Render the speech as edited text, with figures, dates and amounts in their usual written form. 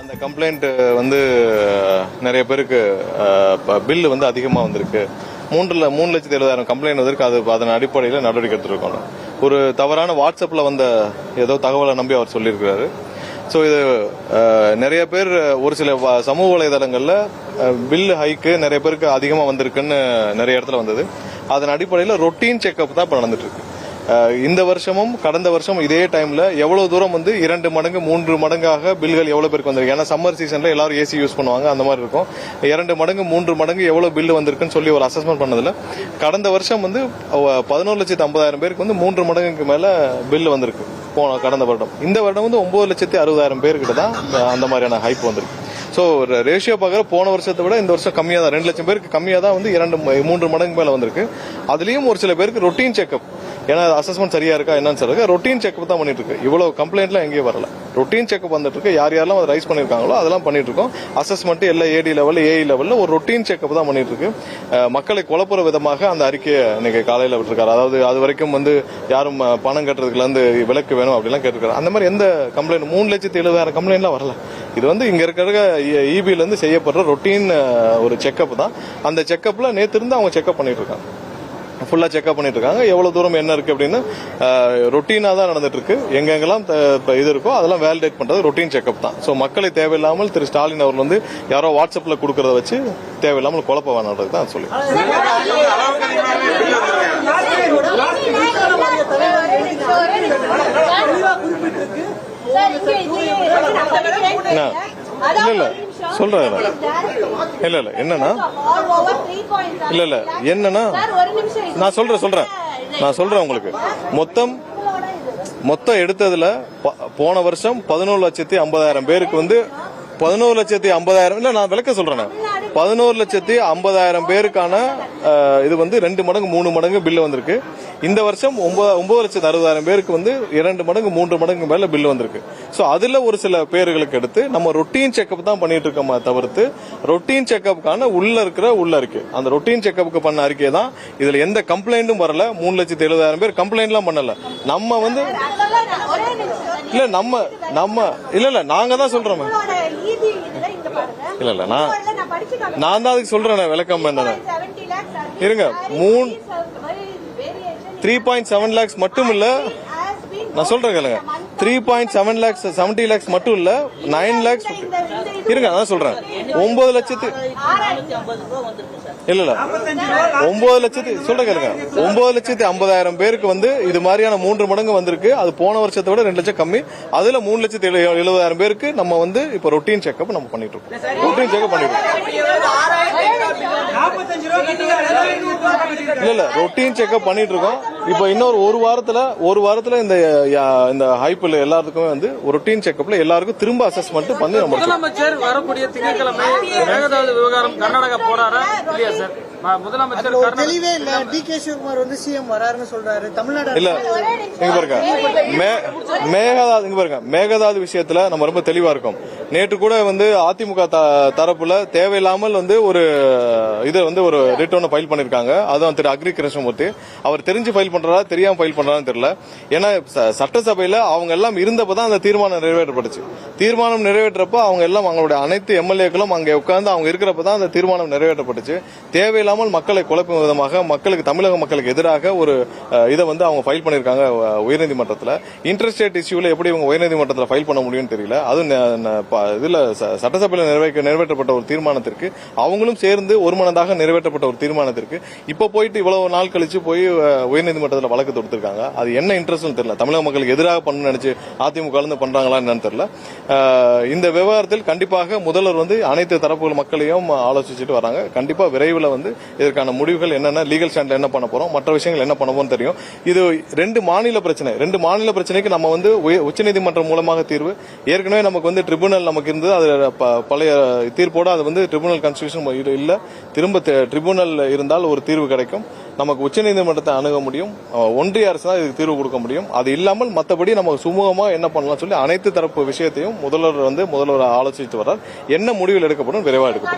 அந்த கம்ப்ளைண்ட் வந்து நிறைய பேருக்கு பில்லு வந்து அதிகமாக வந்திருக்கு. 3,70,000 கம்ப்ளைண்ட் வந்திருக்கு. அதன் அடிப்படையில் நடவடிக்கை எடுத்துருக்கோம். ஒரு தவறான வாட்ஸ்அப்பில் வந்த ஏதோ தகவலை நம்பி அவர் சொல்லியிருக்கிறாரு. ஸோ இது நிறைய பேர் ஒரு சில சமூக வலைதளங்களில் பில்லு ஹைக்கு நிறைய பேருக்கு அதிகமாக வந்திருக்குன்னு நிறைய இடத்துல வந்தது. அதன் அடிப்படையில் ரொட்டீன் செக்அப் தான் இப்போ நடந்துட்டு இருக்கு. இந்த வருஷமும் கடந்த வருஷம் இதே டைம்ல எவ்வளவு தூரம் வந்து 2 மடங்கு 3 மடங்காக பில்கள் எவ்வளவு பேருக்கு வந்திருக்கு. ஏன்னா சம்மர் சீசன்ல எல்லாரும் ஏசி யூஸ் பண்ணுவாங்க, அந்த மாதிரி இருக்கும். 2 மடங்கு 3 மடங்கு எவ்வளவு பில் வந்திருக்குன்னு சொல்லி ஒரு அசஸ்மெண்ட் பண்ணதுல கடந்த வருஷம் வந்து 11,50,000 பேருக்கு வந்து 3 மடங்குக்கு மேல பில் வந்திருக்கு கடந்த வருடம். இந்த வருடம் வந்து 9,60,000 பேர்கிட்ட தான் அந்த மாதிரியான ஹைப் வந்திருக்கு. ஸோ ரேஷியோ பார்க்குற போன வருஷத்தை விட இந்த வருஷம் கம்மியாக தான், 2 லட்சம் பேருக்கு கம்மியாக தான் வந்து 2-3 மடங்கு மேலே வந்திருக்கு. அதுலேயும் ஒரு சில பேருக்கு ரொட்டீன் செக்அப், ஏன்னா அசஸ்மெண்ட் சரியா இருக்கா என்னன்னு சொல்லுங்க, ரொட்டீன் செக்அப் தான் பண்ணிட்டு இருக்கு. இவ்வளவு கம்ப்ளைண்ட்லாம் எங்கேயும் வரல. ரொட்டீன் செக்அப் வந்துட்டு இருக்கு. யாரெல்லாம் அதை ரைஸ் பண்ணிருக்காங்களோ அதெல்லாம் பண்ணிட்டு இருக்கோம். அசஸ்மெண்ட் எல்லாம் ஏடி லெவல் ஏஇ லெவல்ல ஒரு ரொட்டீன் செக்அப் தான் பண்ணிட்டு இருக்கு. மக்களை குழப்புற விதமாக அந்த அறிக்கையை இன்னைக்கு காலையில் விட்டுருக்காரு. அதாவது அது வரைக்கும் வந்து யாரும் பணம் கட்டுறதுக்குல இருந்து விலக்கு வேணும் அப்படிலாம் கேட்டிருக்காரு. அந்த மாதிரி எந்த கம்ப்ளைண்ட் 3,70,000 கம்ப்ளைண்ட்லாம் வரல. இது வந்து இங்க இருக்கிற இபில இருந்து செய்யப்படுற ரொட்டீன் ஒரு செக்அப் தான். அந்த செக்அப்ல நேத்து இருந்து அவங்க செக்அப் பண்ணிட்டு இருக்காங்க. ஃபுல்லா செக்அப் பண்ணிட்டு இருக்காங்க. எவ்வளவு தூரம் என்ன இருக்கு அப்படின்னு ரொட்டீனா தான் நடந்துட்டு இருக்கு. எங்கெங்கெல்லாம் இது இருக்கோ அதெல்லாம் வேலிடேட் பண்றது ரொட்டீன் செக்அப் தான். ஸோ மக்களை தேவையில்லாமல் திரு ஸ்டாலின் அவர் வந்து யாரோ வாட்ஸ்அப்ல கொடுக்கறத வச்சு தேவையில்லாமல் குழப்ப வேணான்றது தான் சொல்லி இல்ல சொல்றேன். இல்ல என்னன்னா இல்ல என்னன்னா நான் சொல்றேன் உங்களுக்கு மொத்தம் எடுத்ததுல போன வருஷம் 11,50,000 பேருக்கு வந்து 11,50,000 இல்ல நான் விளக்க சொல்றேன். 11,50,000 பேருக்கான இது வந்து 2 மடங்கு 3 மடங்கு பில்லு வந்திருக்கு. இந்த வருஷம் 9,60,000 பேருக்கு வந்து 2 மடங்கு 3 மடங்கு மேல பில்லு வந்திருக்கு. சோ அதுல ஒரு சில பேர்களுக்கு எடுத்து நம்ம ரொட்டீன் செக்அப் தான் பண்ணிட்டு இருக்கோமா தவிர்த்து ரொட்டீன் செக்அப்கான உள்ள இருக்கு. அந்த ரொட்டீன் செக்அப்புக்கு பண்ண அறிக்கை தான். இதுல எந்த கம்ப்ளைண்டும் வரல. 3,70,000 பேர் கம்ப்ளைண்ட் எல்லாம் பண்ணல. நம்ம வந்து இல்ல இல்ல நாங்க தான் சொல்றோம். இல்ல நான் தான் அதுக்கு சொல்றேன் விளக்கம் என்னன்னு இருங்க. 3.7 lakhs மட்டும் இல்ல, நான் சொல்றேன் கேளுங்க. 3.7 lakhs 70 lakhs மட்டும் இல்ல, 9 lakhs இருங்க. அதான் சொல்றேன் 9 லட்சத்து இல்ல 9 லட்சத்து சொல்ற கேளுங்க. 9,50,000 பேருக்கு வந்து இது மாதிரியான 3 மடங்கு வந்திருக்கு. அது போன வருஷத்தை விட 2 லட்சம் கம்மி. அதுல 3,70,000 பேருக்கு நம்ம வந்து இப்ப ரொட்டீன் செக்அப் நம்ம பண்ணிட்டு இருக்கோம். ரொட்டீன் செக்அப் பண்ணிட்டு இல்ல ரொட்டீன் செக்அப் பண்ணிட்டு இருக்கோம். இப்ப இன்னொரு ஒரு வாரத்துல இந்த ஹைப்ல எல்லாத்துக்குமே வந்து ரொட்டீன் செக்அப்ல எல்லாருக்கும் திரும்ப அசஸ்மெண்ட் பண்ணி நம்ம முதலமைச்சர் வரக்கூடிய திங்கட்கிழமை மேகதாது விவகாரம் கர்நாடகா போறாரா இல்லையா சார்? முதலமைச்சர் தெளிவே இல்ல. டி.கே. சிவகுமார் வந்து சிஎம் வராருன்னு சொல்றாரு. தமிழ்நாடு இல்ல இங்க பாருங்க மேகதாது விஷயத்துல நம்ம ரொம்ப தெளிவா இருக்கோம். நேற்று கூட வந்து அதிமுக தரப்புல தேவையில்லாமல் வந்து ஒரு ரிட் ஒன்று ஃபைல் பண்ணிருக்காங்க. அதுவும் திரு அக்ரி கிருஷ்ணமூர்த்தி அவர் தெரிஞ்சு ஃபைல் பண்றாரா தெரியாம ஃபைல் பண்றான்னு தெரியல. ஏன்னா சட்டசபையில அவங்க எல்லாம் இருந்தப்பதான் அந்த தீர்மானம் நிறைவேற்றப்பட்டுச்சு. தீர்மானம் நிறைவேற்றப்ப அவங்க எல்லாம் அவங்களுடைய அனைத்து எம்எல்ஏக்களும் அங்கே உட்கார்ந்து அவங்க இருக்கிறப்பதான் அந்த தீர்மானம் நிறைவேற்றப்பட்டுச்சு. தேவையில்லாமல் மக்களை குழப்பும் விதமாக தமிழக மக்களுக்கு எதிராக ஒரு இதை வந்து அவங்க ஃபைல் பண்ணிருக்காங்க உயர்நீதிமன்றத்தில். இன்டர்ஸ்டேட் இஷ்யூல எப்படி இவங்க உயர்நீதிமன்றத்தில் ஃபைல் பண்ண முடியும்னு தெரியல. அதுவும் இதுல சட்டசபையில் நிறைவேற்றப்பட்ட ஒரு தீர்மானத்திற்கு அவங்களும் சேர்ந்து ஒருமனதாக நிறைவேற்றப்பட்ட ஒரு தீர்மானத்திற்கு இப்ப போயிட்டு இவ்வளவு நாள் கழிச்சு போய் உயர்நீதிமன்றத்தில் வழக்கு தொடுத்திருக்காங்க. அது என்ன இன்ட்ரெஸ்ட் தெரியல. தமிழக மக்களுக்கு எதிராக பண்ணு நினைச்சு அதிமுக பண்றாங்களா என்னன்னு தெரியல. இந்த விவகாரத்தில் கண்டிப்பாக முதல்வர் வந்து அனைத்து தரப்பு மக்களையும் ஆலோசிச்சுட்டு வராங்க. கண்டிப்பா விரைவில் வந்து இதற்கான முடிவுகள் என்னென்ன, லீகல் ஸ்டாண்ட்ல என்ன பண்ண போறோம், மற்ற விஷயங்கள் என்ன பண்ண போறோம் தெரியும். இது 2 மாநில பிரச்சனைக்கு நம்ம வந்து உச்சநீதிமன்றம் மூலமாக தீர்வு. ஏற்கனவே நமக்கு வந்து ட்ரிபுனல் நமக்கு இருந்தது. அது பழைய தீர்ப்போட அது வந்து ட்ரிபுனல் கான்ஸ்டிடியூஷன் இல்ல. திரும்ப ட்ரிபுனல் இருந்தால் ஒரு தீர்வு கிடைக்கும். நமக்கு உச்சநீதிமன்றத்தை அணுக முடியும். ஒன்றிய அரசு தான் இதுக்கு தீர்வு கொடுக்க முடியும். அது இல்லாமல் மற்றபடி நம்ம சுமூகமா என்ன பண்ணலாம் சொல்லி அனைத்து தரப்பு விஷயத்தையும் முதல்வர் ஆலோசித்து வர்றார். என்ன முடிவுகள் எடுக்கப்படும் விரைவாக எடுக்கப்படும்.